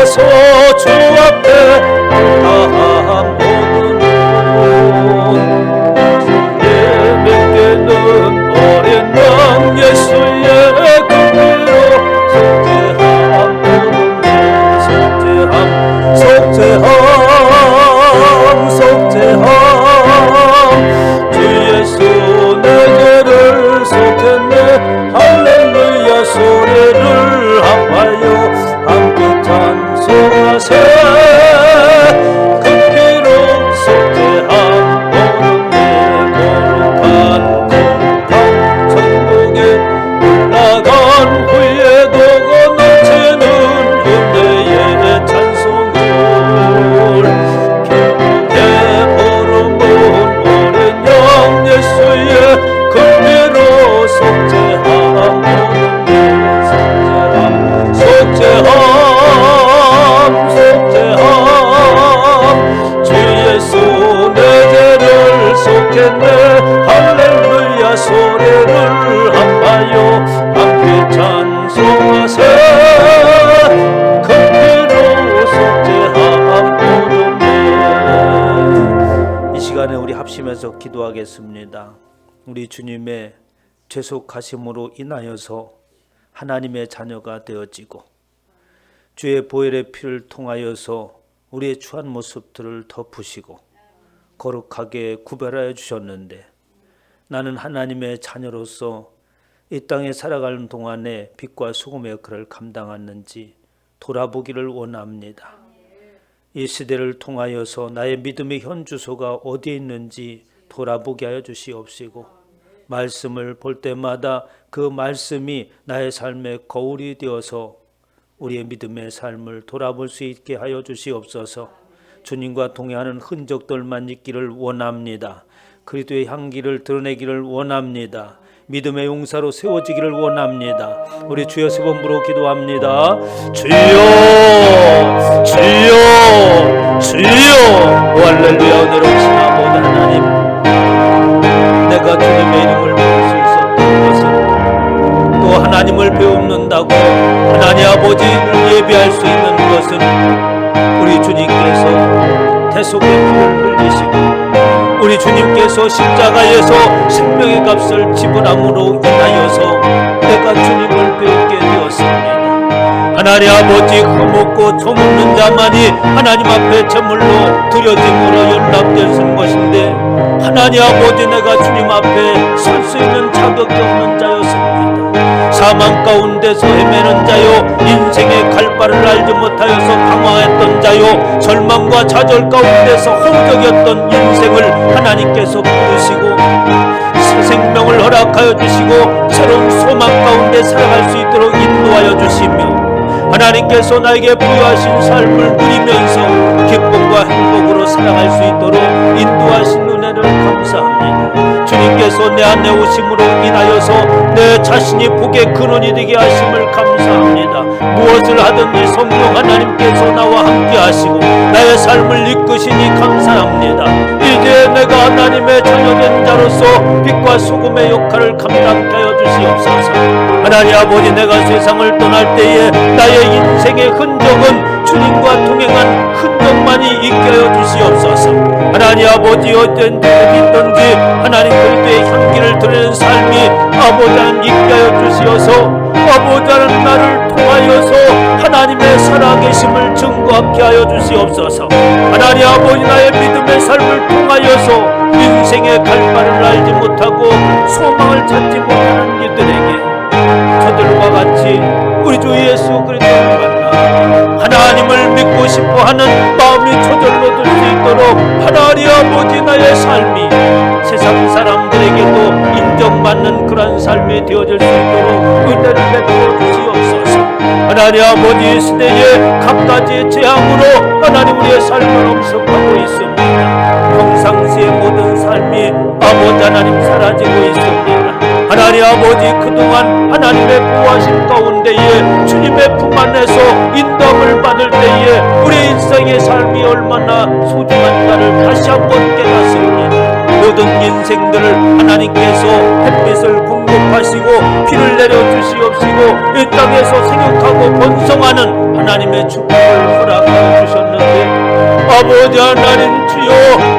나서 주 앞에 다함 오는 예배드리는 어린 양 예수의 크기로 속죄함 주 예수 내 죄를 속했네 할렐루야 소리를 합하여 함께 찬송하세 그 피로 속죄함 모든 내 거룩한 천국에 올라간 후에도 넘치는 은혜의 찬송을 기쁘게 부르는 어린 양 예수의 그 피로 속죄함 주 예수 내 죄를 속했네 할렐루야 소리를 합하여 함께 찬송하세 그 피로 속죄함 모든 이 시간에 우리 합심해서 기도하겠습니다. 우리 주님의 죄속하심으로 인하여서 하나님의 자녀가 되어지고 주의 보혈의 피를 통하여서 우리의 추한 모습들을 덮으시고 거룩하게 구별하여 주셨는데 나는 하나님의 자녀로서 이 땅에 살아가는 동안에 빛과 소금의 역할을 감당하는지 돌아보기를 원합니다. 이 시대를 통하여서 나의 믿음의 현주소가 어디에 있는지 돌아보게 하여 주시옵시고 말씀을 볼 때마다 그 말씀이 나의 삶의 거울이 되어서 우리의 믿음의 삶을 돌아볼 수 있게 하여 주시옵소서. 주님과 동행하는 흔적들만 있기를 원합니다. 그리스도의 향기를 드러내기를 원합니다. 믿음의 용사로 세워지기를 원합니다. 우리 주여 세 번 부르고 기도합니다. 주여 주여 주여. 오 할렐루야. 은혜로우신 아버지 하나님, 내가 주님의 이름을 부를 수 있었던 것은 또 하나님을 배웁는다고 하나님 아버지를 예배할 수 있는 것은 우리 주님께서 대속의 피를 흘리시고 우리 주님께서 십자가에서 생명의 값을 지불함으로 인하여서 내가 주님을 배우게 되었습니다. 하나님 아버지, 흠없고 처먹는 자만이 하나님 앞에 제물로 드려짐으로 연락될 수 있는 것인데 하나님 아버지, 내가 주님 앞에 설 수 있는 자격이 없는 자였습니다. 사망 가운데서 헤매는 자요, 인생의 갈바를 알지 못하여서 방황했던 자요, 절망과 좌절 가운데서 허우적이었던 인생을 하나님께서 부르시고 새 생명을 허락하여 주시고 새로운 소망 가운데 살아갈 수 있도록 인도하여 주시며 하나님께서 나에게 부여하신 삶을 누리면서 기쁨과 행복으로 살아갈 수 있도록 인도하신 은혜를 감사합니다. 주님께서 내 안에 오심으로 인하여서 내 자신이 복의 근원이 되게 하심을 감사합니다. 무엇을 하든지 성령 하나님께서 나와 함께 하시고 나의 삶을 이끄시니 감사합니다. 이제 내가 하나님의 자녀된 자로서 빛과 소금의 역할을 감당케 하여 주시옵소서. 하나님 아버지, 내가 세상을 떠날 때에 나의 인생의 흔적은 주님과 동행한 흔적만이 있게 하여 주시옵소서. 하나님 아버지, 어디든지 하나님 그리스도의 향기를 드리는 삶이 아버지는 있게 하여 주시어서 아버지는 나를 통하여서 하나님의 살아계심을 증거하게 하여 주시옵소서. 하나님 아버지, 나의 믿음의 삶을 통하여서 인생의 갈바를 알지 못하고 소망을 찾지 못하는 이들에게 저들과 같이 우리 주 예수 그리스도를 만나 하나님을 믿고 싶어하는 마음이 저절로 들 수 있도록 하나님 아버지, 나의 삶이 세상 사람들에게도 인정받는 그런 삶이 되어질 수 있도록 은혜를 베풀어 주시옵소서. 하나님 아버지, 시대의 각가지 재앙으로 하나님 우리의 삶을 엄습하고 있습니다. 평상시의 모든 삶이 아버지 하나님 사라지고 있습니다. 하나님 아버지, 그동안 하나님의 보호하신 가운데에 주님의 품 안에서 인도함을 받을 때에 우리 인생의 삶이 얼마나 소중한가를 다시 한번 깨닫습니다. 모든 인생들을 하나님께서 햇빛을 공급하시고 피를 내려주시옵시고 이 땅에서 생육하고 번성하는 하나님의 축복을 허락하여 주셨는데 아버지 하나님 주여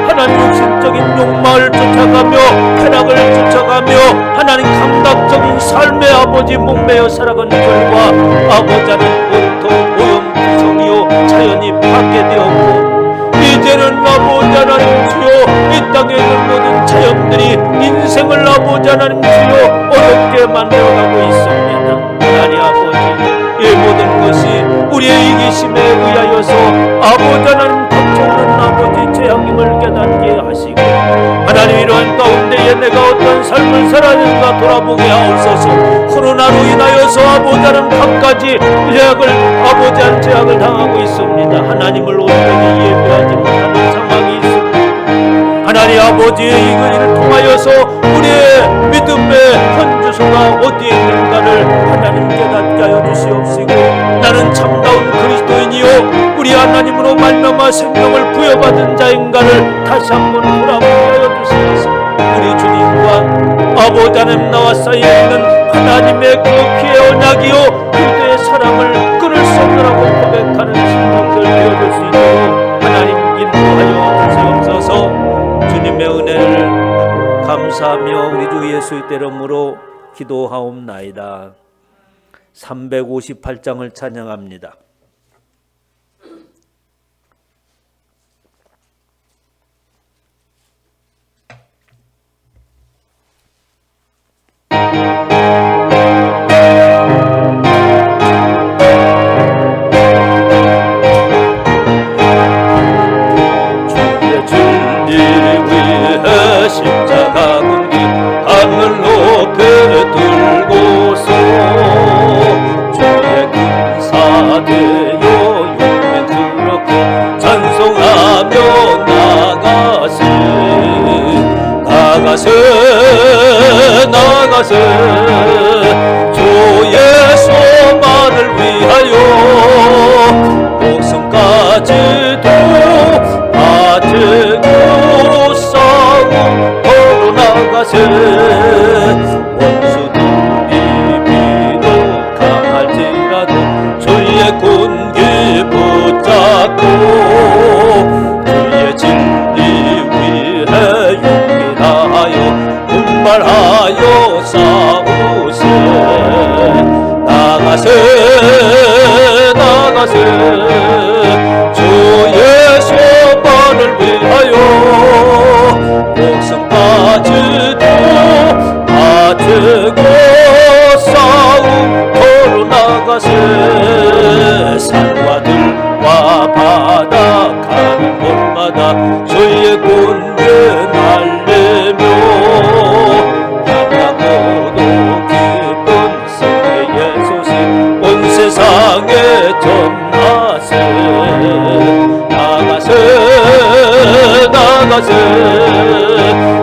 하나님 육신적인 욕망을 쫓아가며 쾌락을 쫓아가며 하나님 감각적인 삶의 아버지 목매어 살아가는 결과 아버지 하나님 온통 오염구성이요 자연이 파괴되었고 이제는 아버지 하나님 주여 이 땅에 있는 모든 자연들이 인생을 아버지 하나님 주여 어렵게 만들어가고 있습니다. 하나님 아버지 이 모든 것이 우리의 이기심에 의하여서 아버지 하나님 닥쳐오는 아버지 죄악임을 깨닫게 하시고 하나님 이러한 가운데에 내가 어떤 삶을 살아야 되는가 돌아보게 하옵소서. 코로나로 인하여서 아버지 하나님 각가지 아버지 죄악을 당하고 있습니다. 하나님을 온전히 예배하지 못하는 상황이 있습니다. 하나님 아버지의 이것을 통하여서 우리의 믿음의 현주소가 어디에 있는가를 하나님 깨닫게 하여 주시옵시고 나는 참다운 그리스도인이요 우리 하나님으로 말미암아 생명을 부여받은 자인가를 다시 한번 돌아보게 하여 주시옵소서. 우리 주님과 아버지 하나님 나와 사이에 있는 하나님의 그 귀의 언약이요 그리스도의 사랑을 끊을 수 없노라고 고백하는 신령들 되어줄 수 있도록 하나님 인도하여 주시옵소서. 주님의 은혜를 감사하며 우리 주 예수의 이름으로 기도하옵나이다. 358장을 찬양합니다. 십자가 군기 하늘 높이 들고서 주의 군사되어 용맹스럽게 찬송하며 나가세 주의 소만을 위하여 목숨까지도 바치고 싸움 걸어 나가세. 원수들이 비록 강할지라도 주의 군기 붙잡고 주의 진리 위해 용기 다하여 분발하여 싸우세. 나가세 주의 소만을 위하여 목숨까지도 바치고 싸움 걸어 나가세. 산과 들과 바다 가는 곳마다 주의 군대 날리며 향하고도 기쁜 승리의 소식 온 세상에 전하세. 나가세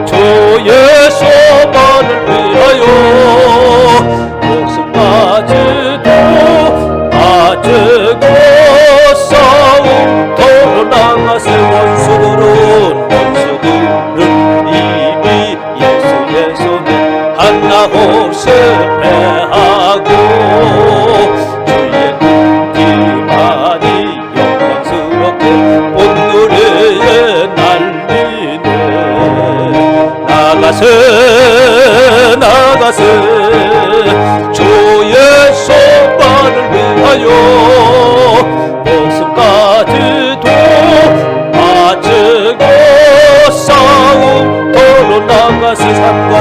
주의 소만을 위하여 목숨까지도 바치고 싸움 걸어 나가세. 원수들은 이미 예수의 손에 하나없이 패하고 주의 군기만이 영광스럽게 온누리에 날리네. 나가세 주의 소만을 위하여 목숨까지도 바치고 싸움 걸어 나가세. 산과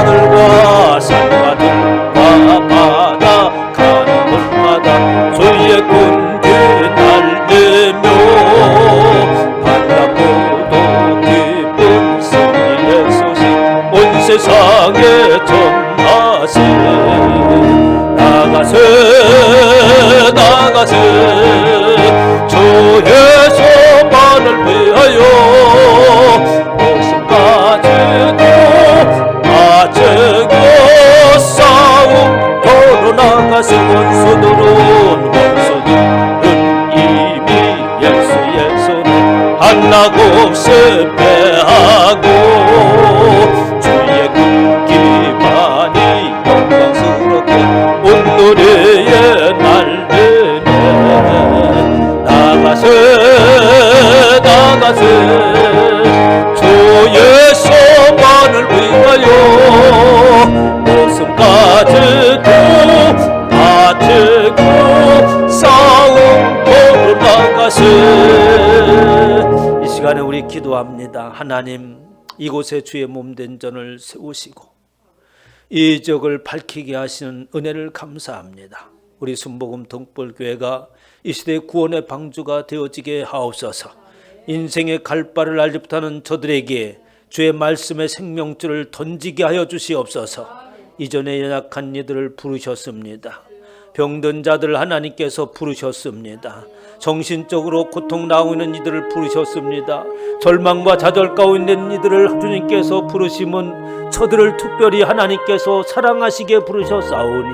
들과 바다 가는 곳마다 주의 군기 날리며 반갑고도 기쁜 승리의 소식 온 세상에 전하세. 나가세 주의 소만을 위하여 목숨까지도 바치고 싸움 걸어 나가세. 원수들은 이미 예수의 손에 하나없이 패하고 주의 군기만이 영광 시간에 우리 기도합니다. 하나님, 이곳에 주의 몸된 전을 세우시고 이 지역을 밝히게 하시는 은혜를 감사합니다. 우리 순복음 등불교회가 이 시대의 구원의 방주가 되어지게 하옵소서. 인생의 갈 바를 알지 못하는 저들에게 주의 말씀의 생명줄을 던지게 하여 주시옵소서. 이전에 연약한 이들을 부르셨습니다. 병든 자들을 하나님께서 부르셨습니다. 정신적으로 고통당하고 있는 이들을 부르셨습니다. 절망과 좌절 가운데 있는 이들을 주님께서 부르심은 저들을 특별히 하나님께서 사랑하시게 부르셨사오니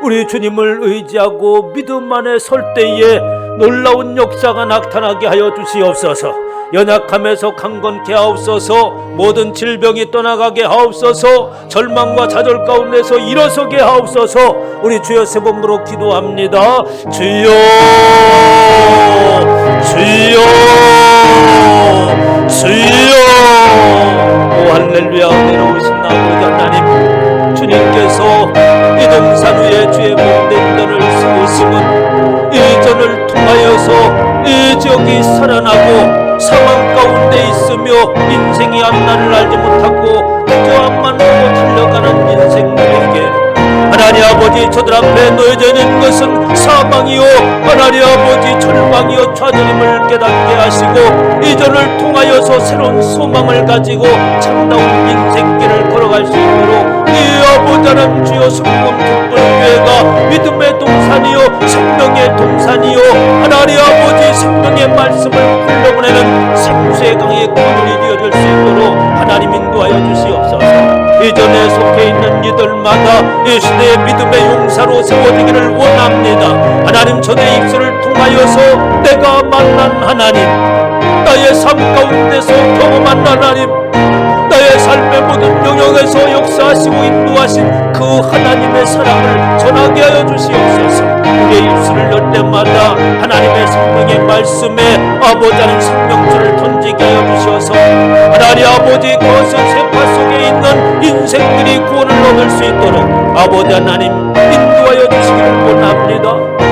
우리 주님을 의지하고 믿음 안에 설 때에 놀라운 역사가 나타나게 하여 주시옵소서. 연약함에서 강건케 하옵소서. 모든 질병이 떠나가게 하옵소서. 절망과 좌절 가운데서 일어서게 하옵소서. 우리 주여 세 번으로 기도합니다. 주여, 주여, 주여. 오 할렐루야. 은혜로우신 아버지 하나님, 주님께서 이 동산 위에 주의 몸된 전을 세우심은 이 전을 통하여서 이 지역이 살아나고 상황 가운데 있으며 인생이 앞날을 알지 못하고 그저 앞만 보고 달려가는 인생들에게 하나님 아버지, 저들 앞에 놓여져 있는 것은 사망이요 하나님 아버지 절망이요 좌절임을 깨닫게 하시고 이 전을 통하여서 새로운 소망을 가지고 참다운 인생길을 걸어갈 수 있도록 이 아버지 하나님, 주여 성령 특별교회가 믿음의 동산이요 생명의 동산이요 하나님 아버지 생명의 말씀을 흘려보내는 생수의 강의 구원이 되어질 수 있도록 하나님 인도하여 주시옵소서. 이전에 속해 있는 이들마다 이 시대의 믿음의 용사로 세워지기를 원합니다. 하나님, 저의 입술을 통하여서 내가 만난 하나님, 나의 삶 가운데서 경험한 하나님, 나의 삶의 모든 영역에서 역사하시고 인도하신 그 하나님의 사랑을 전하게 하여 주시옵소서. 우리의 입술을 열 때마다 하나님의 생명의 말씀에 아버지 하나님 생명줄을 던지게 하여 주셔서 하나님 아버지, 거센 세파 속에 있는 인생들이 구원을 얻을 수 있도록 아버지 하나님 인도하여 주시기를 원합니다.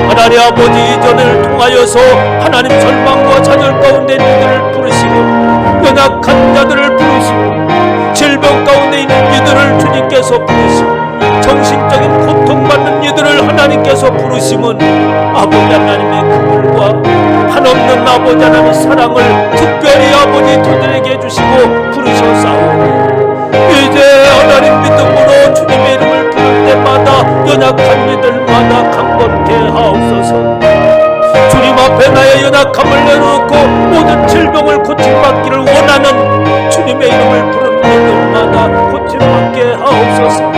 하나님 아버지, 이전을 통하여서 하나님 절망과 좌절 가운데 있는 이들을 부르시고 연약한 자들을 부르시고 질병 가운데 있는 이들을 주님께서 부르시고 정신적인 고통받는 이들을 하나님께서 부르심은 아버지 하나님의 그물과 한없는 아버지 하나님의 사랑을 특별히 아버지 저들에게 해주시고 부르셨사오니 이제 하나님 믿음으로 주님의 이름을 부를 때마다 연약한 이들마다 강건케 하옵소서. 주님 앞에 나의 연약함을 내놓고 모든 질병을 고침받기를 원하는 주님의 이름을 부르는 이들마다 고침받게 하옵소서.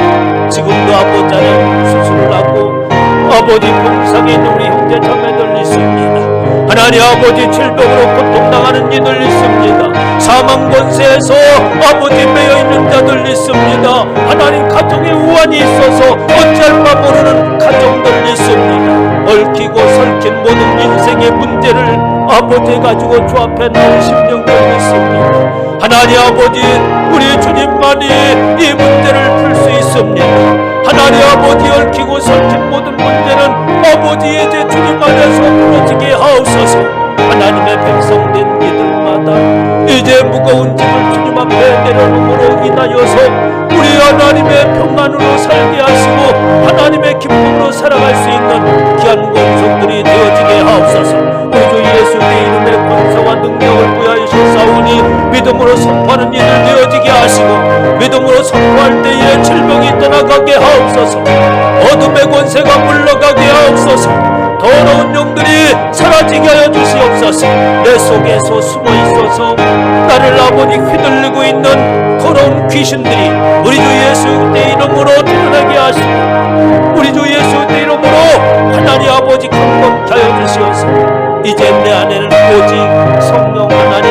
지금도 아버지 하나님 수술을 하고 아버지 병상에 있는 우리 형제 자매들 있습니다. 하나님 아버지, 질병으로 고통당하는 이들 있습니다. 사망 권세에서 아버지 매여있는 자들 있습니다. 하나님, 가정에 우환이 있어서 어찌할 바 모르는 가정들 있습니다. 얽히고 설킨 모든 인생의 문제를 아버지 가지고 주 앞에 나오신 영들 있습니다. 하나님 아버지, 우리 주님만이 이 문제를 풀 수 있습니다. 하나님 아버지, 얽히고 설킨 모든 문제는 아버지 이제 주님 안에서 풀어지게 하옵소서. 하나님의 백성된 이들마다 이제 무거운 짐을 주님 앞에 내려놓음으로 인하여서 우리 하나님의 평안으로 살게 하시고 하나님의 기쁨으로 살아갈 수 있는 귀한 권속들이 되어지게 하옵소서. 우리 주 예수의 이름의 권세와 능력을 부여하셨사오니 믿음으로 선포하는 이들 되어지게 하시고 믿음으로 선포할 때에 질병이 떠나가게 하옵소서. 어둠의 권세가 물러가게 하옵소서. 더러운 영들이 사라지게 하여 주시옵소서. 내 속에서 숨어 있어서 나를 아버지 휘둘리고 있는 더러운 귀신들이 우리 주 예수의 이름으로 드러나게 하시고 우리 주 예수의 이름으로 하나님 아버지 강건케 하여 주시옵소서. 이제 내 안에는 오직 성령 하나님,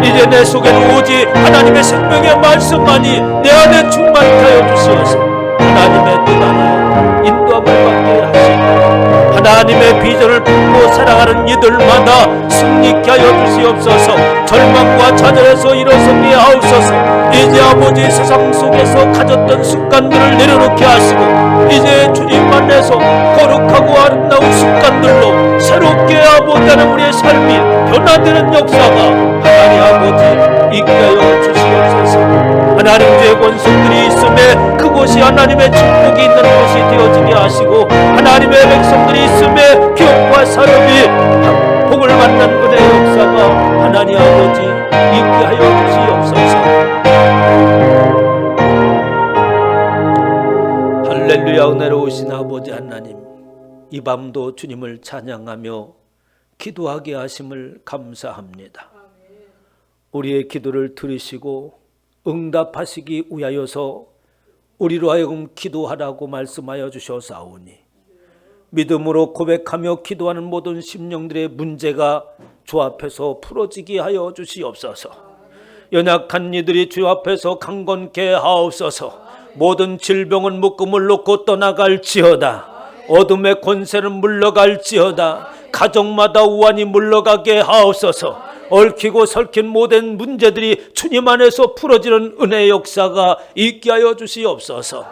이제 내 속에는 오직 하나님의 생명의 말씀만이 내 안에 충만케 하여 주시옵소서. 하나님의 뜻 안에 인도함을 받게 하시고 하나님의 비전을 품고 살아가는 이들마다 승리케 하여 주시옵소서. 절망과 좌절에서 일어서게 하옵소서. 이제 아버지 세상 속에서 가졌던 습관들을 내려놓게 하시고 이제 주님 안에서 거룩하고 아름다운 습관들로 새롭게 아버지 하나님 우리의 삶이 변화되는 역사가 하나님 아버지 있게 하여 주시옵소서. 하나님 죄의 권속들이 있음에 그곳이 하나님의 축복이 있는 곳이 되어지게 하시고 하나님의 백성들이 있음에 기업과 사업이 복을 받는 은혜의 역사가 하나님 아버지 있게 하여 주시옵소서. 할렐루야. 은혜로우신 아버지 하나님, 이 밤도 주님을 찬양하며 기도하게 하심을 감사합니다. 우리의 기도를 들으시고 응답하시기 위하여서 우리로 하여금 기도하라고 말씀하여 주셔사오니 믿음으로 고백하며 기도하는 모든 심령들의 문제가 주 앞에서 풀어지게 하여 주시옵소서. 연약한 이들이 주 앞에서 강건케 하옵소서. 모든 질병은 묶음을 놓고 떠나갈지어다. 어둠의 권세는 물러갈지어다. 가정마다 우환이 물러가게 하옵소서. 얽히고 설킨 모든 문제들이 주님 안에서 풀어지는 은혜의 역사가 있게 하여 주시옵소서.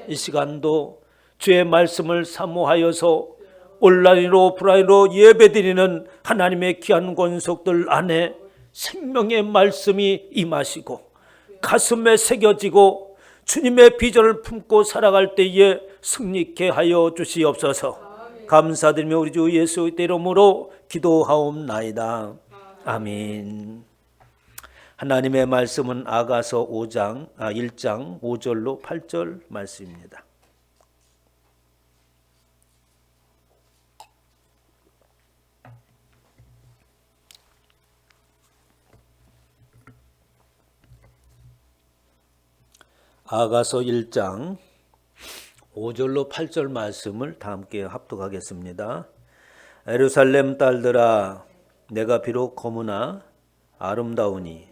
이 시간도 주의 말씀을 사모하여서 온라인으로 오프라인으로 예배드리는 하나님의 귀한 권속들 안에 생명의 말씀이 임하시고 가슴에 새겨지고 주님의 비전을 품고 살아갈 때에 승리케 하여 주시옵소서. 감사드리며 우리 주 예수의 이름으로 기도하옵나이다. 아멘. 하나님의 말씀은 아가서 1장 5절로 8절 말씀입니다. 아가서 1장 5절로 8절 말씀을 다 함께 합독하겠습니다. 예루살렘 딸들아, 내가 비록 거무나 아름다우니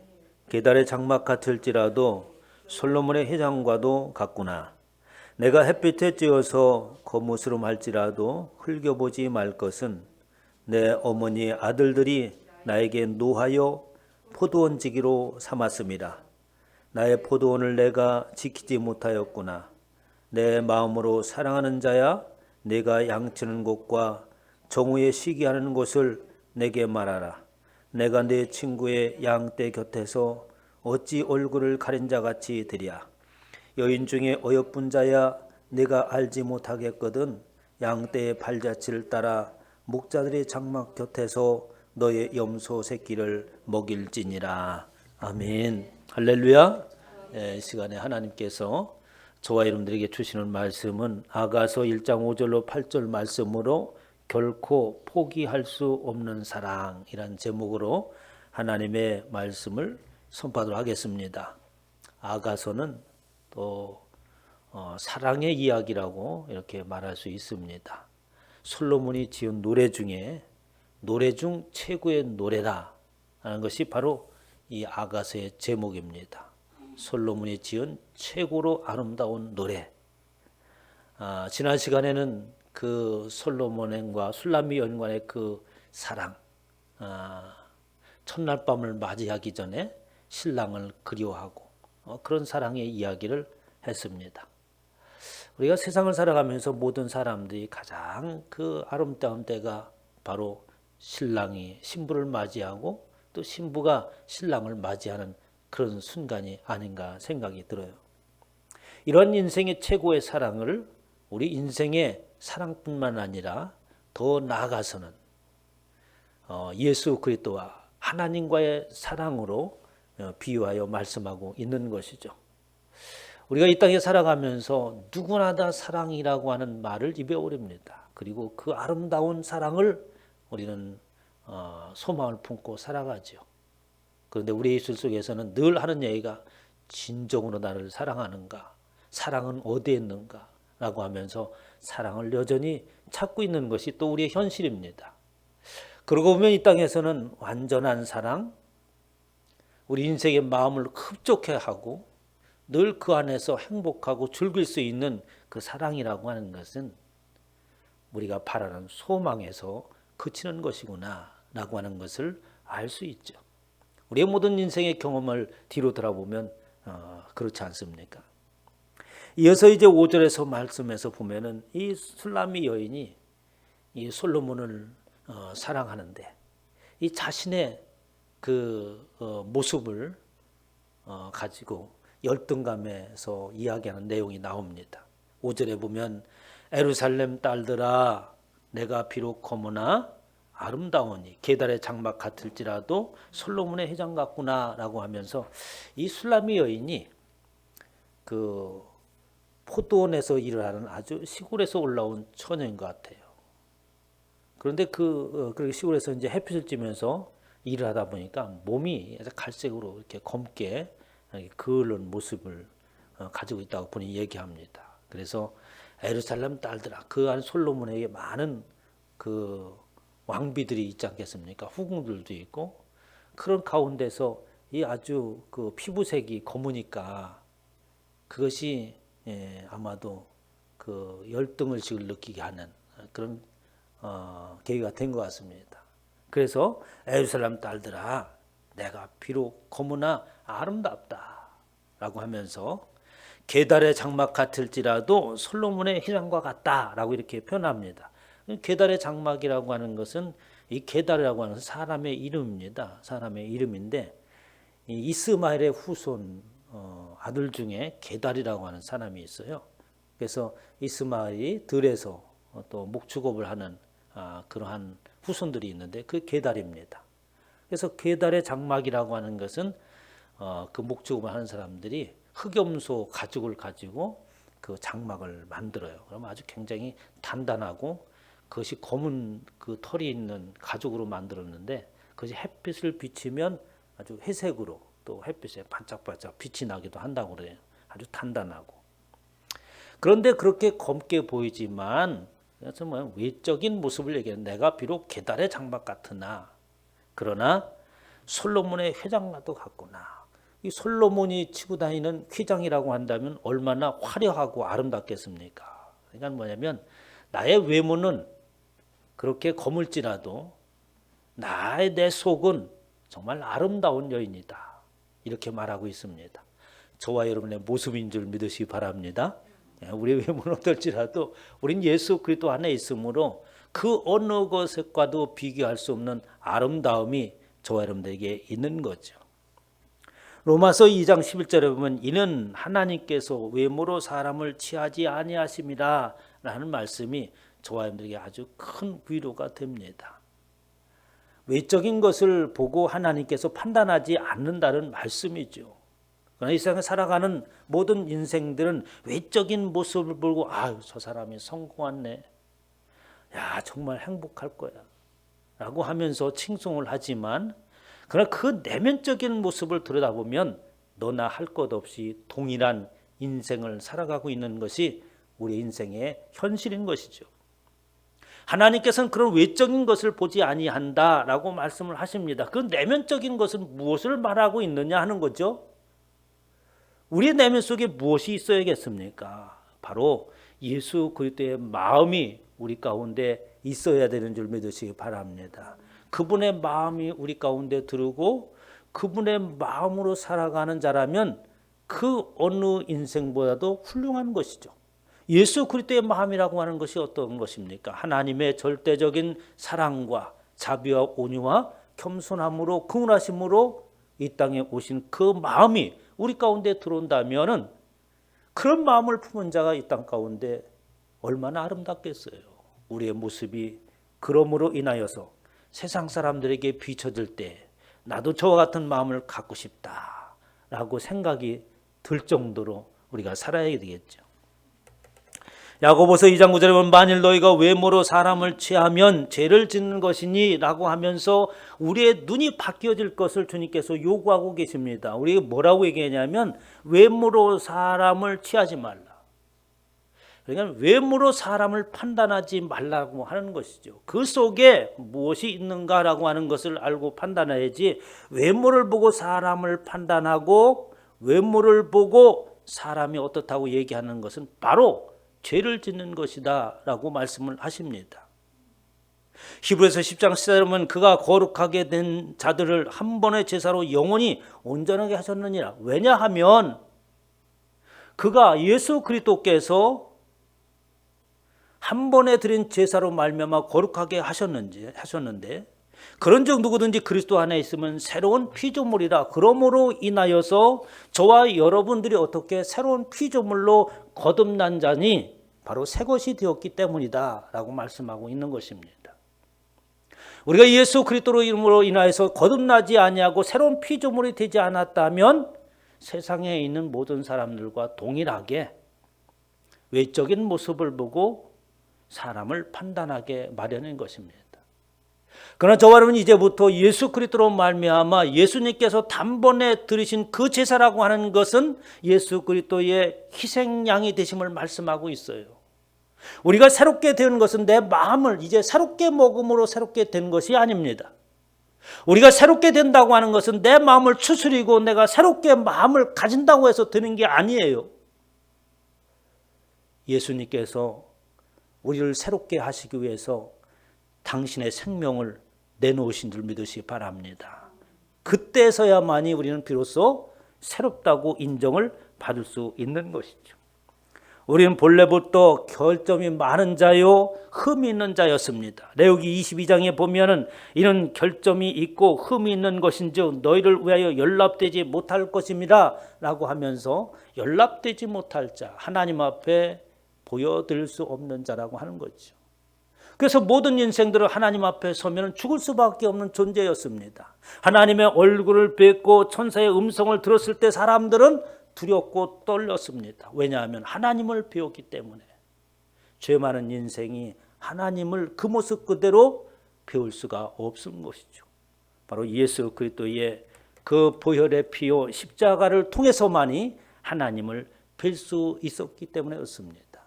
게달의 장막 같을지라도 솔로몬의 회장과도 같구나. 내가 햇빛에 쬐어서 거무스름할지라도 흘겨보지 말 것은 내 어머니 아들들이 나에게 노하여 포도원지기로 삼았음이라. 나의 포도원을 내가 지키지 못하였구나. 내 마음으로 사랑하는 자야, 내가 양치는 곳과 정오에 시기하는 곳을 내게 말하라. 내가 내 친구의 양떼 곁에서 어찌 얼굴을 가린 자같이 되랴. 여인 중에 어여쁜 자야, 내가 알지 못하겠거든. 양떼의 발자취를 따라 목자들의 장막 곁에서 너의 염소 새끼를 먹일지니라. 아멘. 할렐루야. 이 시간에 하나님께서 저와 여러분들에게 주시는 말씀은 아가서 1장 5절로 8절 말씀으로 결코 포기할 수 없는 사랑이란 제목으로 하나님의 말씀을 선포하도록 하겠습니다. 아가서는 또 사랑의 이야기라고 이렇게 말할 수 있습니다. 솔로몬이 지은 노래 중에 노래 중 최고의 노래다 하는 것이 바로 이 아가서의 제목입니다. 솔로몬이 지은 최고로 아름다운 노래. 지난 시간에는 그 솔로몬과 술람미 연관의 그 사랑, 첫날 밤을 맞이하기 전에 신랑을 그리워하고 그런 사랑의 이야기를 했습니다. 우리가 세상을 살아가면서 모든 사람들이 가장 그 아름다운 때가 바로 신랑이 신부를 맞이하고 또 신부가 신랑을 맞이하는 그런 순간이 아닌가 생각이 들어요. 이런 인생의 최고의 사랑을 우리 인생의 사랑뿐만 아니라 더 나아가서는 예수 그리스도와 하나님과의 사랑으로 비유하여 말씀하고 있는 것이죠. 우리가 이 땅에 살아가면서 누구나 다 사랑이라고 하는 말을 입에 오릅니다. 그리고 그 아름다운 사랑을 우리는 소망을 품고 살아가죠. 그런데 우리 예술 속에서는 늘 하는 얘기가 진정으로 나를 사랑하는가? 사랑은 어디에 있는가? 라고 하면서 사랑을 여전히 찾고 있는 것이 또 우리의 현실입니다. 그러고 보면 이 땅에서는 완전한 사랑, 우리 인생의 마음을 흡족해 하고 늘 그 안에서 행복하고 즐길 수 있는 그 사랑이라고 하는 것은 우리가 바라는 소망에서 그치는 것이구나 라고 하는 것을 알 수 있죠. 우리의 모든 인생의 경험을 뒤로 돌아보면 그렇지 않습니까? 이어서 이제 5절에서 말씀에서 보면은 이 술람미 여인이 이 솔로몬을 사랑하는데 이 자신의 그 모습을 가지고 열등감에서 이야기하는 내용이 나옵니다. 5절에 보면 에루살렘 딸들아 내가 비록 거무나 아름다우니 계달의 장막 같을지라도 솔로몬의 회장 같구나 라고 하면서 이 술람미 여인이 그 포도원에서 일을 하는 아주 시골에서 올라온 처녀인 것 같아요. 그런데 그 시골에서 이제 햇빛을 쬐면서 일을 하다 보니까 몸이 갈색으로 이렇게 검게 그을른 모습을 가지고 있다고 본인이 얘기합니다. 그래서 에루살렘 딸들아, 그 안 솔로몬에게 많은 그 왕비들이 있지 않겠습니까? 후궁들도 있고 그런 가운데서 이 아주 그 피부색이 검으니까 그것이 아마도 그 열등의식을 느끼게 하는 그런 계기가 된 것 같습니다. 그래서 에루살렘 딸들아 내가 비록 검으나 아름답다 라고 하면서 계달의 장막 같을지라도 솔로몬의 휘장과 같다라고 이렇게 표현합니다. 계달의 장막이라고 하는 것은 이 계달이라고 하는 것은 사람의 이름입니다. 사람의 이름인데 이 이스마엘의 후손 아들 중에 게달이라고 하는 사람이 있어요. 그래서 이스마엘이 들에서 또 목축업을 하는 그러한 후손들이 있는데 그 게달입니다. 그래서 게달의 장막이라고 하는 것은 그 목축업을 하는 사람들이 흑염소 가죽을 가지고 그 장막을 만들어요. 그러면 아주 굉장히 단단하고 그것이 검은 그 털이 있는 가죽으로 만들었는데 그것이 햇빛을 비치면 아주 회색으로 또 햇빛에 반짝반짝 빛이 나기도 한다고 그래요. 아주 단단하고. 그런데 그렇게 검게 보이지만 그래서 외적인 모습을 얘기해요. 내가 비록 게달의 장막 같으나 그러나 솔로몬의 휘장과도 같구나. 이 솔로몬이 치고 다니는 휘장이라고 한다면 얼마나 화려하고 아름답겠습니까? 그러니까 뭐냐면 나의 외모는 그렇게 검을지라도 내 속은 정말 아름다운 여인이다. 이렇게 말하고 있습니다. 저와 여러분의 모습인 줄 믿으시기 바랍니다. 우리 외모는 어떨지라도 우린 예수 그리스도 안에 있으므로 그 어느 것과도 비교할 수 없는 아름다움이 저와 여러분들에게 있는 거죠. 로마서 2장 11절에 보면 이는 하나님께서 외모로 사람을 취하지 아니하심이라 라는 말씀이 저와 여러분들에게 아주 큰 위로가 됩니다. 외적인 것을 보고 하나님께서 판단하지 않는다는 말씀이죠. 그러나 이 세상에 살아가는 모든 인생들은 외적인 모습을 보고 저 사람이 성공했네. 야 정말 행복할 거야 라고 하면서 칭송을 하지만 그러나 그 내면적인 모습을 들여다보면 너나 할 것 없이 동일한 인생을 살아가고 있는 것이 우리 인생의 현실인 것이죠. 하나님께서는 그런 외적인 것을 보지 아니한다라고 말씀을 하십니다. 그 내면적인 것은 무엇을 말하고 있느냐 하는 거죠. 우리의 내면 속에 무엇이 있어야겠습니까? 바로 예수 그리스도의 마음이 우리 가운데 있어야 되는 줄 믿으시기 바랍니다. 그분의 마음이 우리 가운데 들고 그분의 마음으로 살아가는 자라면 그 어느 인생보다도 훌륭한 것이죠. 예수 그리스도의 마음이라고 하는 것이 어떤 것입니까? 하나님의 절대적인 사랑과 자비와 온유와 겸손함으로 긍휼하심으로 이 땅에 오신 그 마음이 우리 가운데 들어온다면은 그런 마음을 품은 자가 이 땅 가운데 얼마나 아름답겠어요. 우리의 모습이 그러므로 인하여서 세상 사람들에게 비춰질 때 나도 저와 같은 마음을 갖고 싶다라고 생각이 들 정도로 우리가 살아야 되겠죠. 야고보서 2장 9절에 보면 만일 너희가 외모로 사람을 취하면 죄를 짓는 것이니 라고 하면서 우리의 눈이 바뀌어질 것을 주님께서 요구하고 계십니다. 우리가 뭐라고 얘기하냐면 외모로 사람을 취하지 말라. 그러니까 외모로 사람을 판단하지 말라고 하는 것이죠. 그 속에 무엇이 있는가라고 하는 것을 알고 판단해야지 외모를 보고 사람을 판단하고 외모를 보고 사람이 어떻다고 얘기하는 것은 바로 죄를 짓는 것이다 라고 말씀을 하십니다. 히브리서 10장 14절에 보면 그가 거룩하게 된 자들을 한 번의 제사로 영원히 온전하게 하셨느니라. 왜냐하면 그가 예수 그리스도께서 한 번에 드린 제사로 말미암아 거룩하게 하셨는데 그런즉 누구든지 그리스도 안에 있으면 새로운 피조물이라. 그러므로 인하여서 저와 여러분들이 어떻게 새로운 피조물로 거듭난 자니 바로 새 것이 되었기 때문이다 라고 말씀하고 있는 것입니다. 우리가 예수 그리스도로 이름으로 인하여서 거듭나지 아니하고 새로운 피조물이 되지 않았다면 세상에 있는 모든 사람들과 동일하게 외적인 모습을 보고 사람을 판단하게 마련인 것입니다. 그러나 저와 여러분 이제부터 예수 그리스도로 말미암아 예수님께서 단번에 들으신 그 제사라고 하는 것은 예수 그리스도의 희생양이 되심을 말씀하고 있어요. 우리가 새롭게 되는 것은 내 마음을 이제 새롭게 먹음으로 새롭게 된 것이 아닙니다. 우리가 새롭게 된다고 하는 것은 내 마음을 추스리고 내가 새롭게 마음을 가진다고 해서 되는 게 아니에요. 예수님께서 우리를 새롭게 하시기 위해서 당신의 생명을 내놓으신 줄 믿으시기 바랍니다. 그때서야만이 우리는 비로소 새롭다고 인정을 받을 수 있는 것이죠. 우리는 본래부터 결점이 많은 자요 흠이 있는 자였습니다. 레위기 22장에 보면은 이는 결점이 있고 흠이 있는 것인즉 너희를 위하여 연락되지 못할 것입니다 라고 하면서 연락되지 못할 자, 하나님 앞에 보여드릴 수 없는 자라고 하는 거죠. 그래서 모든 인생들은 하나님 앞에 서면 죽을 수밖에 없는 존재였습니다. 하나님의 얼굴을 뵙고 천사의 음성을 들었을 때 사람들은 두렵고 떨렸습니다. 왜냐하면 하나님을 배웠기 때문에. 죄 많은 인생이 하나님을 그 모습 그대로 배울 수가 없는 것이죠. 바로 예수 그리스도의 그 보혈의 피요 십자가를 통해서만이 하나님을 뵐 수 있었기 때문에 그렇습니다.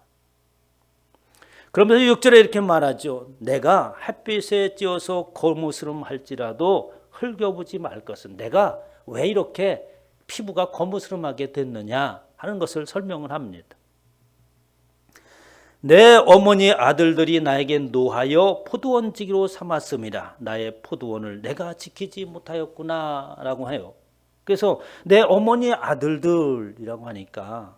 그러면서 6절에 이렇게 말하죠. 내가 햇빛에 찌어서 거무스름할지라도 흘겨보지 말 것은. 내가 왜 이렇게 피부가 거무스름하게 됐느냐 하는 것을 설명을 합니다. 내 어머니 아들들이 나에게 노하여 포도원지기로 삼았음이라. 나의 포도원을 내가 지키지 못하였구나 라고 해요. 그래서 내 어머니 아들들이라고 하니까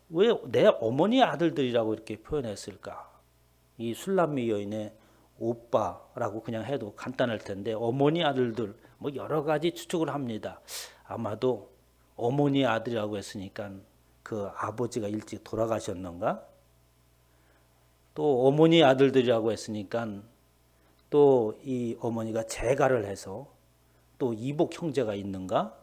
왜 내 어머니 아들들이라고 이렇게 표현했을까? 이 술람미 여인의 오빠라고 그냥 해도 간단할 텐데 어머니 아들들 뭐 여러 가지 추측을 합니다. 아마도 어머니 아들이라고 했으니까 그 아버지가 일찍 돌아가셨는가? 또 어머니 아들들이라고 했으니까 또 이 어머니가 재가를 해서 또 이복 형제가 있는가?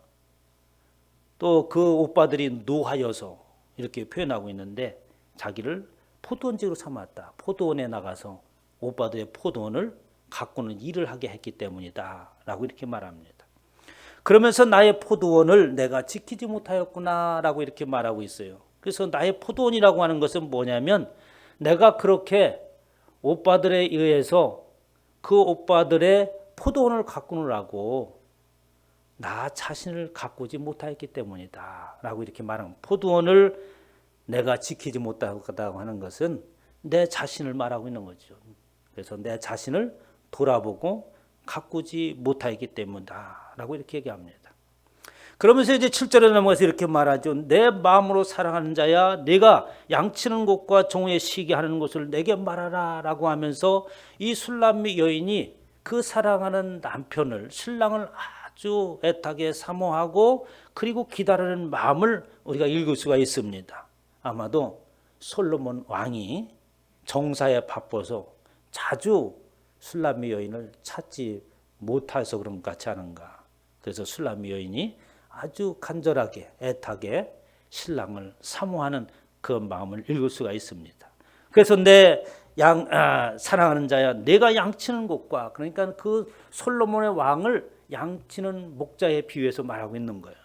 또 그 오빠들이 노하여서 이렇게 표현하고 있는데 자기를 포도원지로 삼았다. 포도원에 나가서 오빠들의 포도원을 가꾸는 일을 하게 했기 때문이다 라고 이렇게 말합니다. 그러면서 나의 포도원을 내가 지키지 못하였구나 라고 이렇게 말하고 있어요. 그래서 나의 포도원이라고 하는 것은 뭐냐면 내가 그렇게 오빠들에 의해서 그 오빠들의 포도원을 가꾸느라고 나 자신을 가꾸지 못하였기 때문이다 라고 이렇게 말하는, 포도원을 내가 지키지 못하다고 하는 것은 내 자신을 말하고 있는 거죠. 그래서 내 자신을 돌아보고 가꾸지 못하였기 때문이다 라고 이렇게 얘기합니다. 그러면서 이제 7절에 넘어가서 이렇게 말하죠. 내 마음으로 사랑하는 자야 내가 양치는 곳과 종의 쉬게 하는 곳을 내게 말하라 라고 하면서 이 술람미 여인이 그 사랑하는 남편을, 신랑을 아주 애타게 사모하고 그리고 기다리는 마음을 우리가 읽을 수가 있습니다. 아마도 솔로몬 왕이 정사에 바빠서 자주 술람미 여인을 찾지 못해서 그런 것 같지 않은가. 그래서 술람미 여인이 아주 간절하게 애타게 신랑을 사모하는 그 마음을 읽을 수가 있습니다. 그래서 내 사랑하는 자야 내가 양치는 곳과, 그러니까 그 솔로몬의 왕을 양치는 목자에 비유해서 말하고 있는 거예요.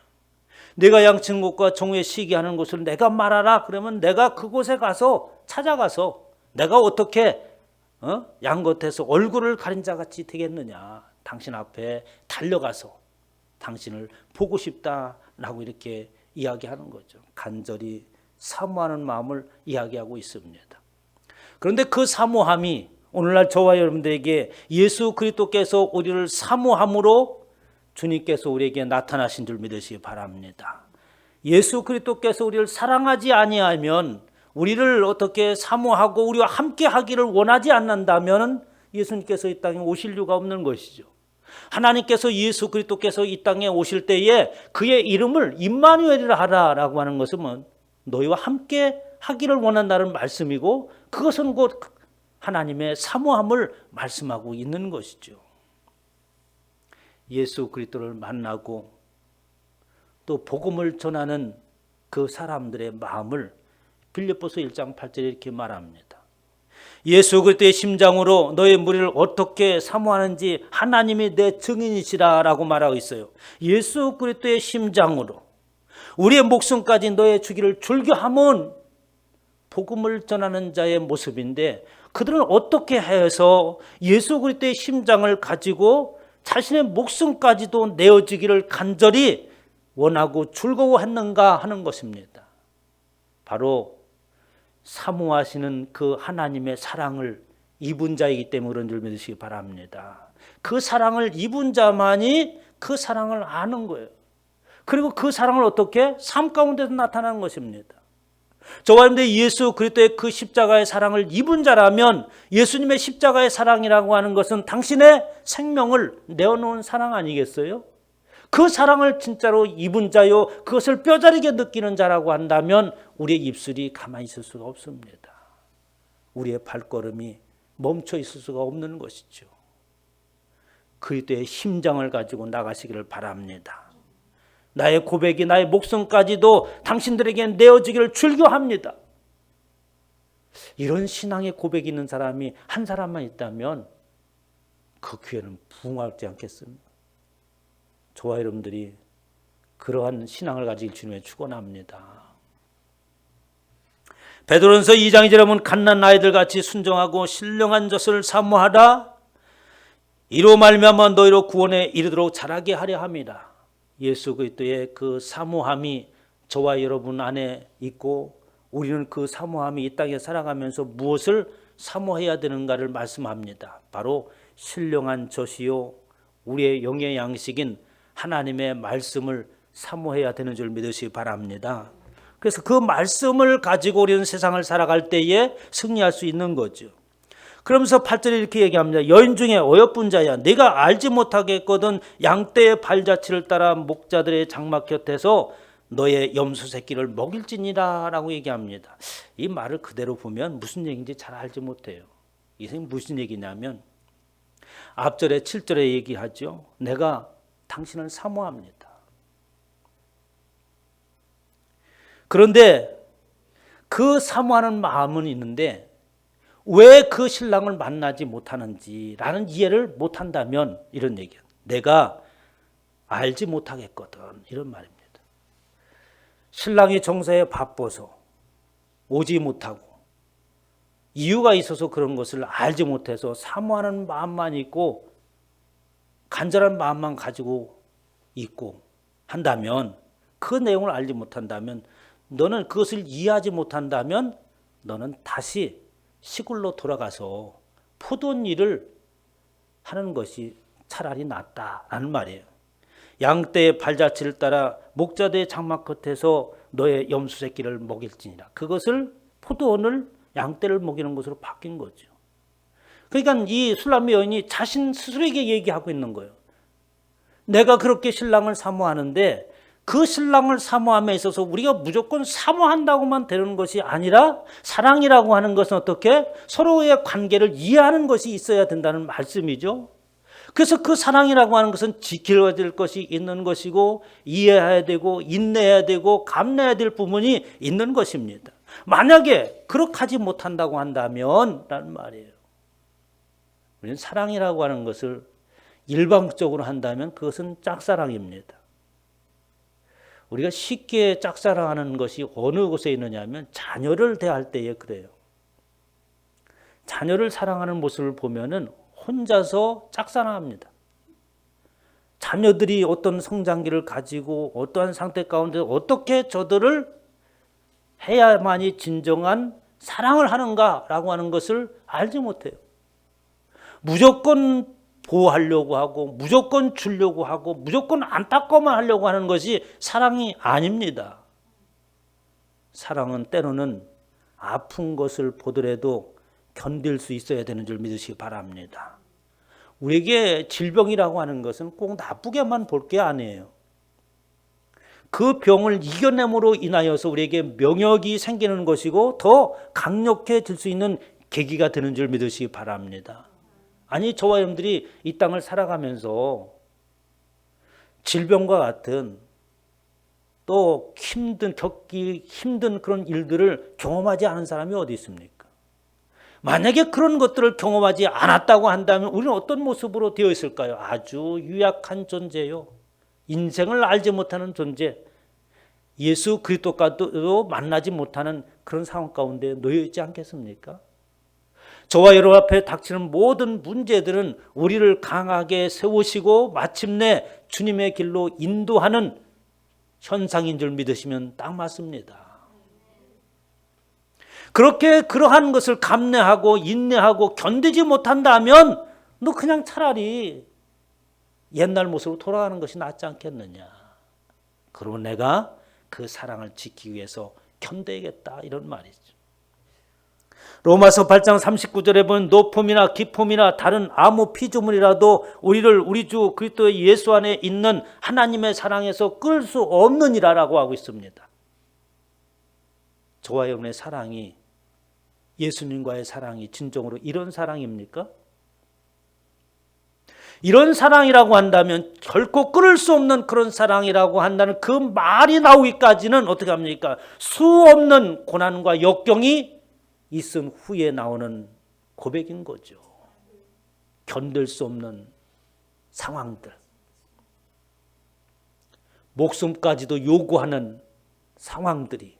내가 양치는 곳과 종의 쉬게 하는 곳을 내가 말하라. 그러면 내가 그곳에 가서 찾아가서 내가 어떻게 양 겉에서 얼굴을 가린 자같이 되겠느냐. 당신 앞에 달려가서 당신을 보고 싶다라고 이렇게 이야기하는 거죠. 간절히 사모하는 마음을 이야기하고 있습니다. 그런데 그 사모함이 오늘날 저와 여러분들에게 예수 그리스도께서 우리를 사모함으로 주님께서 우리에게 나타나신 줄 믿으시기 바랍니다. 예수 그리스도께서 우리를 사랑하지 아니하면, 우리를 어떻게 사모하고 우리와 함께 하기를 원하지 않는다면 예수님께서 이 땅에 오실 이유가 없는 것이죠. 하나님께서 예수 그리스도께서 이 땅에 오실 때에 그의 이름을 임마누엘이라 하라라고 하는 것은 너희와 함께 하기를 원한다는 말씀이고, 그것은 곧 하나님의 사모함을 말씀하고 있는 것이죠. 예수 그리스도를 만나고 또 복음을 전하는 그 사람들의 마음을 빌립보서 1장 8절에 이렇게 말합니다. 예수 그리스도의 심장으로 너의 무리를 어떻게 사모하는지 하나님이 내 증인이시라라고 말하고 있어요. 예수 그리스도의 심장으로 우리의 목숨까지 너의 주기를 즐겨함은 복음을 전하는 자의 모습인데, 그들은 어떻게 해서 예수 그리스도의 심장을 가지고 자신의 목숨까지도 내어주기를 간절히 원하고 즐거워했는가 하는 것입니다. 바로 사모하시는 그 하나님의 사랑을 입은 자이기 때문에 그런 줄 믿으시기 바랍니다. 그 사랑을 입은 자만이 그 사랑을 아는 거예요. 그리고 그 사랑을 어떻게? 삶 가운데서 나타나는 것입니다. 저와 여러분들 예수 그리스도의 그 십자가의 사랑을 입은 자라면, 예수님의 십자가의 사랑이라고 하는 것은 당신의 생명을 내어놓은 사랑 아니겠어요? 그 사랑을 진짜로 입은 자요, 그것을 뼈저리게 느끼는 자라고 한다면 우리의 입술이 가만히 있을 수가 없습니다. 우리의 발걸음이 멈춰 있을 수가 없는 것이죠. 그리스도의 심장을 가지고 나가시기를 바랍니다. 나의 고백이 나의 목숨까지도 당신들에게 내어지기를 즐겨합니다. 이런 신앙의 고백이 있는 사람이 한 사람만 있다면 그 교회는 부흥하지 않겠습니까? 저와 여러분들이 그러한 신앙을 가지길 주님의 축원합니다. 베드로전서 2장 2절에 보면 갓난 아이들 같이 순종하고 신령한 젖을 사모하라. 이로 말미암아 너희로 구원에 이르도록 자라게 하려 함이라. 예수 그리스도의 그 사모함이 저와 여러분 안에 있고, 우리는 그 사모함이 이 땅에 살아가면서 무엇을 사모해야 되는가를 말씀합니다. 바로 신령한 젖이요, 우리의 영의 양식인 하나님의 말씀을 사모해야 되는 줄 믿으시기 바랍니다. 그래서 그 말씀을 가지고 우리는 세상을 살아갈 때에 승리할 수 있는 거죠. 그러면서 8절에 이렇게 얘기합니다. 여인 중에 어여쁜 자야, 네가 알지 못하겠거든 양떼의 발자취를 따라 목자들의 장막 곁에서 너의 염소 새끼를 먹일지니라 라고 얘기합니다. 이 말을 그대로 보면 무슨 얘기인지 잘 알지 못해요. 이게 무슨 얘기냐면, 앞절에 7절에 얘기하죠. 내가 당신을 사모합니다. 그런데 그 사모하는 마음은 있는데 왜 그 신랑을 만나지 못하는지라는 이해를 못한다면 이런 얘기예요. 내가 알지 못하겠거든, 이런 말입니다. 신랑이 정사에 바빠서 오지 못하고 이유가 있어서 그런 것을 알지 못해서 사모하는 마음만 있고 간절한 마음만 가지고 있고 한다면, 그 내용을 알지 못한다면, 너는 그것을 이해하지 못한다면 너는 다시 시골로 돌아가서 포도원 일을 하는 것이 차라리 낫다라는 말이에요. 양떼의 발자취를 따라 목자들의 장막 끝에서 너의 염소 새끼를 먹일지니라. 그것을 포도원을 양떼를 먹이는 것으로 바뀐 거죠. 그러니까 이 술람미 여인이 자신 스스로에게 얘기하고 있는 거예요. 내가 그렇게 신랑을 사모하는데 그 신랑을 사모함에 있어서 우리가 무조건 사모한다고만 되는 것이 아니라, 사랑이라고 하는 것은 어떻게 서로의 관계를 이해하는 것이 있어야 된다는 말씀이죠. 그래서 그 사랑이라고 하는 것은 지켜야 될 것이 있는 것이고, 이해해야 되고 인내해야 되고 감내해야 될 부분이 있는 것입니다. 만약에 그렇게 하지 못한다고 한다면 라는 말이에요. 우리는 사랑이라고 하는 것을 일방적으로 한다면 그것은 짝사랑입니다. 우리가 쉽게 짝사랑하는 것이 어느 곳에 있느냐 하면 자녀를 대할 때에 그래요. 자녀를 사랑하는 모습을 보면은 혼자서 짝사랑합니다. 자녀들이 어떤 성장기를 가지고 어떠한 상태 가운데 어떻게 저들을 해야만이 진정한 사랑을 하는가라고 하는 것을 알지 못해요. 무조건 보호하려고 하고 무조건 주려고 하고 무조건 안타까워만 하려고 하는 것이 사랑이 아닙니다. 사랑은 때로는 아픈 것을 보더라도 견딜 수 있어야 되는 줄 믿으시기 바랍니다. 우리에게 질병이라고 하는 것은 꼭 나쁘게만 볼 게 아니에요. 그 병을 이겨냄으로 인하여서 우리에게 명역이 생기는 것이고 더 강력해질 수 있는 계기가 되는 줄 믿으시기 바랍니다. 아니, 저와 여러분들이 이 땅을 살아가면서 질병과 같은 또 겪기 힘든 그런 일들을 경험하지 않은 사람이 어디 있습니까? 만약에 그런 것들을 경험하지 않았다고 한다면 우리는 어떤 모습으로 되어 있을까요? 아주 유약한 존재요. 인생을 알지 못하는 존재, 예수 그리스도과도 만나지 못하는 그런 상황 가운데 놓여 있지 않겠습니까? 저와 여러분 앞에 닥치는 모든 문제들은 우리를 강하게 세우시고 마침내 주님의 길로 인도하는 현상인 줄 믿으시면 딱 맞습니다. 그렇게 그러한 것을 감내하고 인내하고 견디지 못한다면 너 그냥 차라리 옛날 모습으로 돌아가는 것이 낫지 않겠느냐. 그러면 내가 그 사랑을 지키기 위해서 견뎌야겠다, 이런 말이죠. 로마서 8장 39절에 보면 높음이나 깊음이나 다른 아무 피조물이라도 우리를 우리 주 그리스도의 예수 안에 있는 하나님의 사랑에서 끌 수 없느니라라고 하고 있습니다. 저와 여러분의 사랑이, 예수님과의 사랑이 진정으로 이런 사랑입니까? 이런 사랑이라고 한다면 결코 끊을 수 없는 그런 사랑이라고 한다는 그 말이 나오기까지는 어떻게 합니까? 수없는 고난과 역경이 있은 후에 나오는 고백인 거죠. 견딜 수 없는 상황들, 목숨까지도 요구하는 상황들이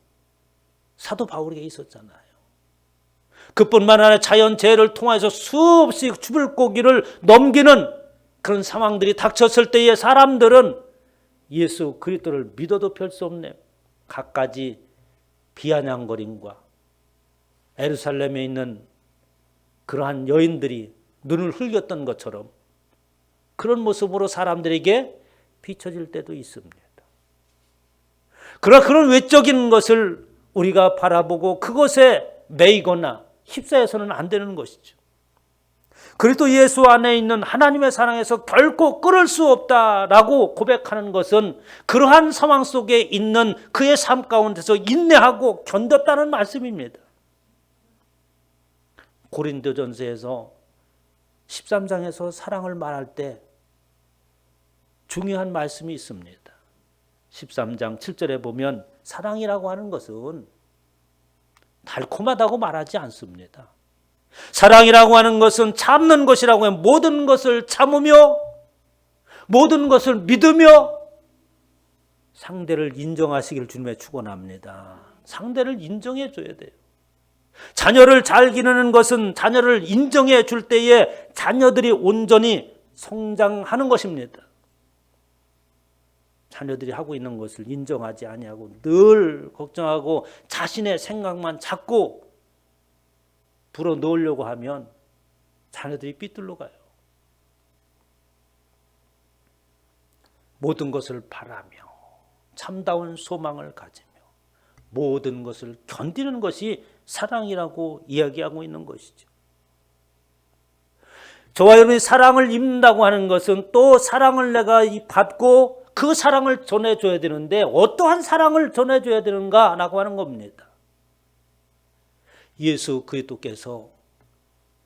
사도 바울에게 있었잖아요. 그뿐만 아니라 자연재해를 통해서 수없이 죽을고기를 넘기는 그런 상황들이 닥쳤을 때에 사람들은 예수 그리스도를 믿어도 별 수 없네. 갖가지 비아냥거림과 예루살렘에 있는 그러한 여인들이 눈을 흘겼던 것처럼 그런 모습으로 사람들에게 비춰질 때도 있습니다. 그러나 그런 외적인 것을 우리가 바라보고 그것에 매이거나 휩싸여서는 안 되는 것이죠. 그리스도 예수 안에 있는 하나님의 사랑에서 결코 끊을 수 없다라고 고백하는 것은 그러한 상황 속에 있는 그의 삶 가운데서 인내하고 견뎠다는 말씀입니다. 고린도전서에서 13장에서 사랑을 말할 때 중요한 말씀이 있습니다. 13장 7절에 보면 사랑이라고 하는 것은 달콤하다고 말하지 않습니다. 사랑이라고 하는 것은 참는 것이라고 하면 모든 것을 참으며 모든 것을 믿으며 상대를 인정하시기를 주님의 축원합니다. 상대를 인정해 줘야 돼요. 자녀를 잘 기르는 것은 자녀를 인정해 줄 때에 자녀들이 온전히 성장하는 것입니다. 자녀들이 하고 있는 것을 인정하지 아니하고 늘 걱정하고 자신의 생각만 자꾸 불어넣으려고 하면 자녀들이 삐뚤러 가요. 모든 것을 바라며 참다운 소망을 가지며 모든 것을 견디는 것이 사랑이라고 이야기하고 있는 것이죠. 저와 여러분이 사랑을 입는다고 하는 것은 또 사랑을 내가 받고 그 사랑을 전해줘야 되는데 어떠한 사랑을 전해줘야 되는가라고 하는 겁니다. 예수 그리스도께서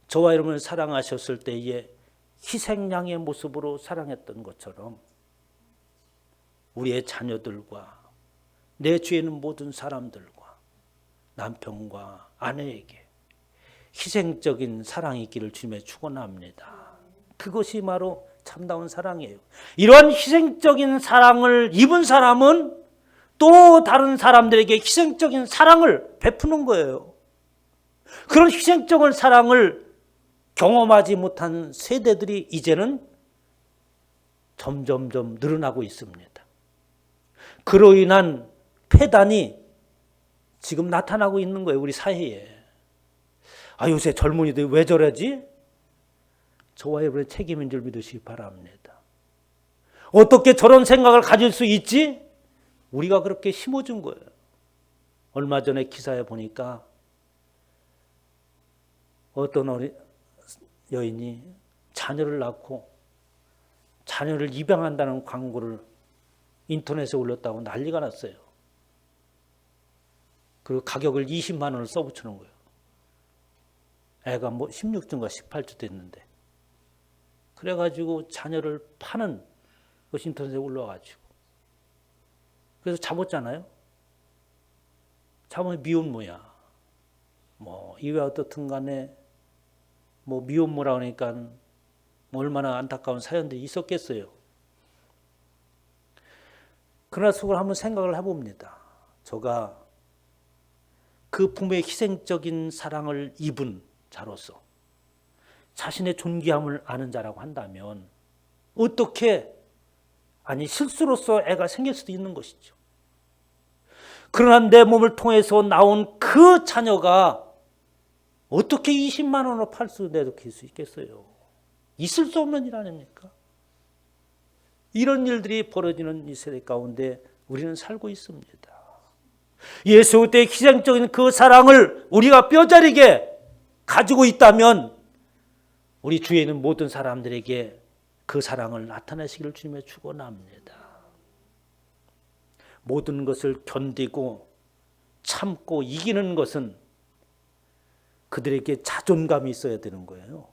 저와 여러분을 사랑하셨을 때에 희생양의 모습으로 사랑했던 것처럼 우리의 자녀들과 내 주위에 있는 모든 사람들과 남편과 아내에게 희생적인 사랑이 있기를 주님의 축원합니다. 그것이 바로 참다운 사랑이에요. 이러한 희생적인 사랑을 입은 사람은 또 다른 사람들에게 희생적인 사랑을 베푸는 거예요. 그런 희생적인 사랑을 경험하지 못한 세대들이 이제는 점점점 늘어나고 있습니다. 그로 인한 폐단이 지금 나타나고 있는 거예요. 우리 사회에. 요새 젊은이들이 왜 저러지? 저와 여러분의 책임인 줄 믿으시기 바랍니다. 어떻게 저런 생각을 가질 수 있지? 우리가 그렇게 심어준 거예요. 얼마 전에 기사에 보니까 어떤 여인이 자녀를 낳고 자녀를 입양한다는 광고를 인터넷에 올렸다고 난리가 났어요. 그리고 가격을 20만 원을 써붙이는 거예요. 애가 16주인가 18주 됐는데. 그래가지고 자녀를 파는 것이 인터넷에 올라와가지고. 그래서 잡았잖아요. 잡으면 미혼모야. 이외 어떻든 간에 미혼모라 그러니까 얼마나 안타까운 사연들이 있었겠어요. 그러나 속으로 한번 생각을 해봅니다. 저가 그 부모의 희생적인 사랑을 입은 자로서 자신의 존귀함을 아는 자라고 한다면 어떻게 실수로서 애가 생길 수도 있는 것이죠. 그러나 내 몸을 통해서 나온 그 자녀가 어떻게 20만 원으로 내놓을 수 있겠어요? 있을 수 없는 일 아닙니까? 이런 일들이 벌어지는 이 세대 가운데 우리는 살고 있습니다. 예수 그리스도의 희생적인 그 사랑을 우리가 뼈저리게 가지고 있다면 우리 주위에 있는 모든 사람들에게 그 사랑을 나타내시기를 주님의 축원합니다. 모든 것을 견디고 참고 이기는 것은 그들에게 자존감이 있어야 되는 거예요.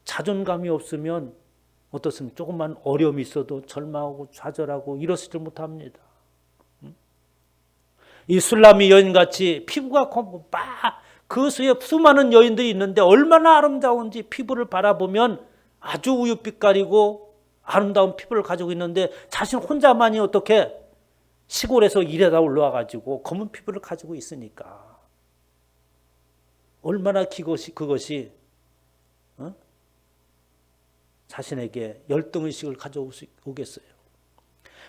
자존감이 없으면 어떻습니까? 조금만 어려움이 있어도 절망하고 좌절하고 이러지를 못합니다. 이 술라미 여인같이 피부가 그 수에 수많은 여인들이 있는데 얼마나 아름다운지 피부를 바라보면 아주 우윳빛깔이고 아름다운 피부를 가지고 있는데 자신 혼자만이 어떻게 시골에서 일하다 올라와가지고 검은 피부를 가지고 있으니까 얼마나 그것이 자신에게 열등의식을 가져오겠어요.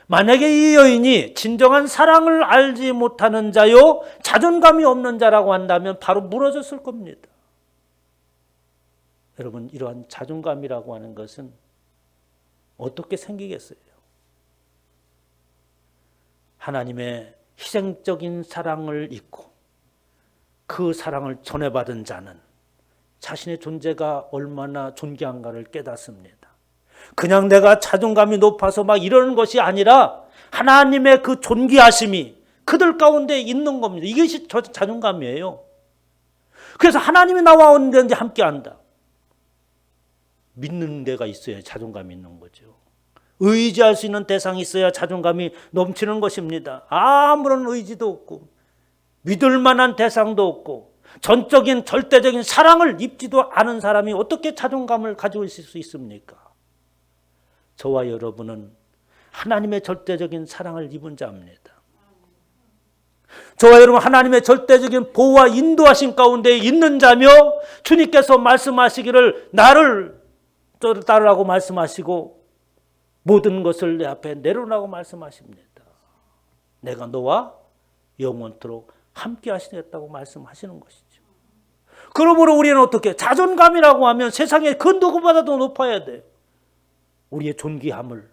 만약에 이 여인이 진정한 사랑을 알지 못하는 자요 자존감이 없는 자라고 한다면 바로 무너졌을 겁니다. 여러분, 이러한 자존감이라고 하는 것은 어떻게 생기겠어요? 하나님의 희생적인 사랑을 잊고 그 사랑을 전해받은 자는 자신의 존재가 얼마나 존귀한가를 깨닫습니다. 그냥 내가 자존감이 높아서 이러는 것이 아니라 하나님의 그 존귀하심이 그들 가운데 있는 겁니다. 이것이 자존감이에요. 그래서 하나님이 나와 언제든지 함께한다. 믿는 데가 있어야 자존감이 있는 거죠. 의지할 수 있는 대상이 있어야 자존감이 넘치는 것입니다. 아무런 의지도 없고 믿을 만한 대상도 없고 전적인 절대적인 사랑을 입지도 않은 사람이 어떻게 자존감을 가지고 있을 수 있습니까? 저와 여러분은 하나님의 절대적인 사랑을 입은 자입니다. 저와 여러분 하나님의 절대적인 보호와 인도하심 가운데 있는 자며 주님께서 말씀하시기를 나를 따르라고 말씀하시고 모든 것을 내 앞에 내놓으라고 말씀하십니다. 내가 너와 영원토록 함께 하시겠다고 말씀하시는 것이죠. 그러므로 우리는 어떻게 자존감이라고 하면 세상에 그 누구보다도 높아야 돼요. 우리의 존귀함을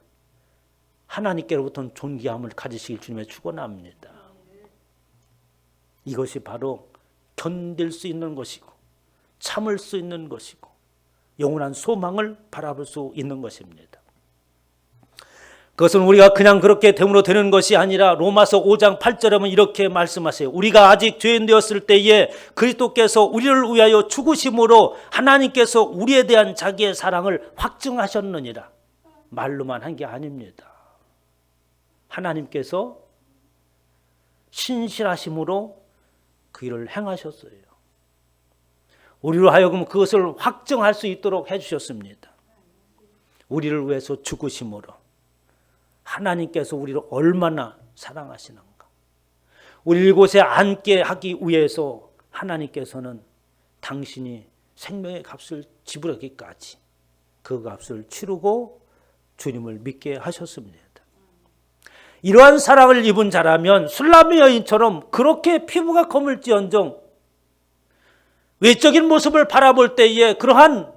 하나님께로부터는 존귀함을 가지시길 주님의 축원합니다. 이것이 바로 견딜 수 있는 것이고 참을 수 있는 것이고 영원한 소망을 바라볼 수 있는 것입니다. 그것은 우리가 그냥 그렇게 됨으로 되는 것이 아니라 로마서 5장 8절에 보면 이렇게 말씀하세요. 우리가 아직 죄인 되었을 때에 그리스도께서 우리를 위하여 죽으심으로 하나님께서 우리에 대한 자기의 사랑을 확증하셨느니라. 말로만 한 게 아닙니다. 하나님께서 신실하심으로 그 일을 행하셨어요. 우리로 하여금 그것을 확증할 수 있도록 해주셨습니다. 우리를 위해서 죽으심으로 하나님께서 우리를 얼마나 사랑하시는가. 우리 이곳에 앉게 하기 위해서 하나님께서는 당신이 생명의 값을 지불하기까지 그 값을 치르고 주님을 믿게 하셨습니다. 이러한 사랑을 입은 자라면 술라미 여인처럼 그렇게 피부가 검을지언정 외적인 모습을 바라볼 때에 그러한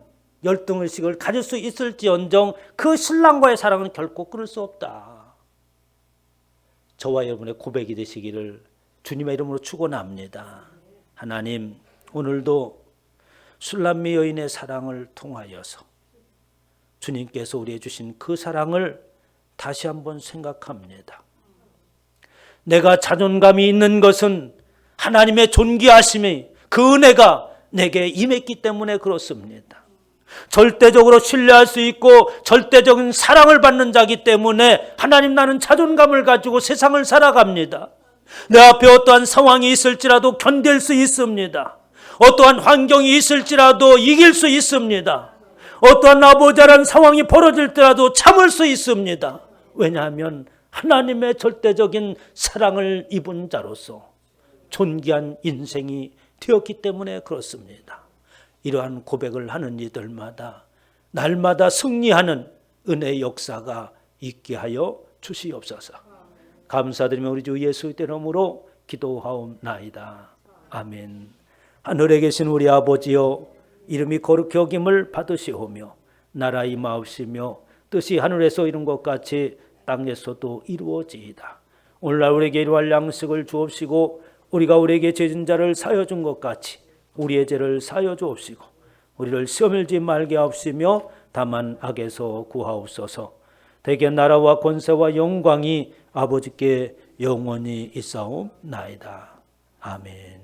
열등의식을 가질 수 있을지언정 그 신랑과의 사랑은 결코 끊을 수 없다. 저와 여러분의 고백이 되시기를 주님의 이름으로 축원합니다. 하나님, 오늘도 술람미 여인의 사랑을 통하여서 주님께서 우리에게 주신 그 사랑을 다시 한번 생각합니다. 내가 자존감이 있는 것은 하나님의 존귀하심이, 그 은혜가 내게 임했기 때문에 그렇습니다. 절대적으로 신뢰할 수 있고 절대적인 사랑을 받는 자기 때문에 하나님, 나는 자존감을 가지고 세상을 살아갑니다. 내 앞에 어떠한 상황이 있을지라도 견딜 수 있습니다. 어떠한 환경이 있을지라도 이길 수 있습니다. 어떠한 나보자란 상황이 벌어질 때라도 참을 수 있습니다. 왜냐하면 하나님의 절대적인 사랑을 입은 자로서 존귀한 인생이 되었기 때문에 그렇습니다. 이러한 고백을 하는 이들마다 날마다 승리하는 은혜의 역사가 있게 하여 주시옵소서. 감사드리며 우리 주 예수의 이름으로 기도하옵나이다. 아멘. 하늘에 계신 우리 아버지여, 이름이 거룩히 여김을 받으시오며 나라 임하옵시며 뜻이 하늘에서 이룬 것 같이 땅에서도 이루어지이다. 오늘날 우리에게 일용할 양식을 주옵시고 우리가 우리에게 죄진 자를 사여 준 것 같이 우리의 죄를 사여 주옵시고 우리를 시험을 지 말게 하옵시며 다만 악에서 구하옵소서. 대개 나라와 권세와 영광이 아버지께 영원히 있사옵나이다. 아멘.